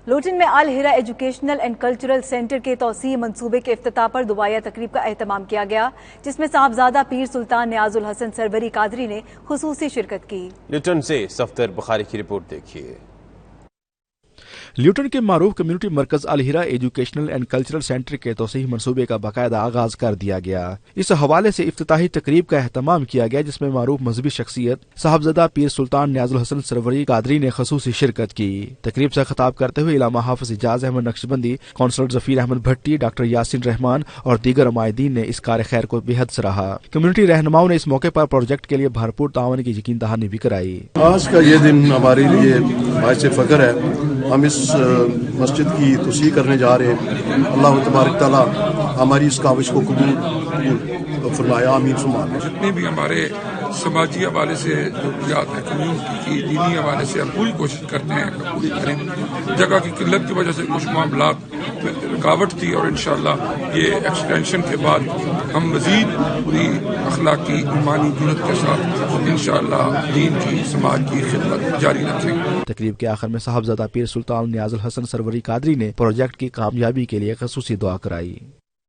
لوٹن میں الہرا educational and cultural centre کے توسیع منصوبے کے افتتاح پر دعائیہ تقریب کا اہتمام کیا گیا، جس میں صاحبزادہ پیر سلطان نیاز الحسن سروری قادری نے خصوصی شرکت کی۔ لوٹن سے صفدر بخاری کی رپورٹ دیکھیے۔ لیوٹن کے معروف کمیونٹی مرکز الہرا ایجوکیشنل اینڈ کلچرل سینٹر کے توسیع منصوبے کا باقاعدہ آغاز کر دیا گیا۔ اس حوالے سے افتتاحی تقریب کا اہتمام کیا گیا، جس میں معروف مذہبی شخصیت صاحبزادہ پیر سلطان نیاز الحسن سروری قادری نے خصوصی شرکت کی۔ تقریب سے خطاب کرتے ہوئے علامہ حافظ اجاز احمد نقشبندی، کونسلر ظفیر احمد بھٹی، ڈاکٹر یاسین رحمان اور دیگر عمائدین نے اس کار خیر کو بے حد سراہا۔ کمیونٹی رہنماؤں نے اس موقع پر پروجیکٹ کے لیے بھرپور تعاون کی یقین دہانی بھی کرائی۔ آج کا یہ دن ہمارے لیے باعث فخر ہے۔ ہم اس مسجد کی توسیع کرنے جا رہے ہیں۔ اللہ تبارک تعالیٰ ہماری اس کاوش کو قبول فرمایا، آمین ثم آمین۔ جتنے بھی ہمارے سماجی حوالے سے ضروریات ہیں، کمیونٹی کی دینی حوالے سے ہم پوری کوشش کرتے ہیں کہ پوری کریں۔ جگہ کی قلت کی وجہ سے کچھ معاملات میں رکاوٹ تھی، اور انشاءاللہ یہ ایکسٹینشن کے بعد ہم مزید پوری اخلاقی ایمانی جرات کے ساتھ انشاءاللہ دین کی سماج کی خدمت جاری رکھیں گے۔ تقریب کے آخر میں صاحبزادہ پیر سلطان نیاز الحسن سروری قادری نے پروجیکٹ کی کامیابی کے لیے خصوصی دعا کرائی۔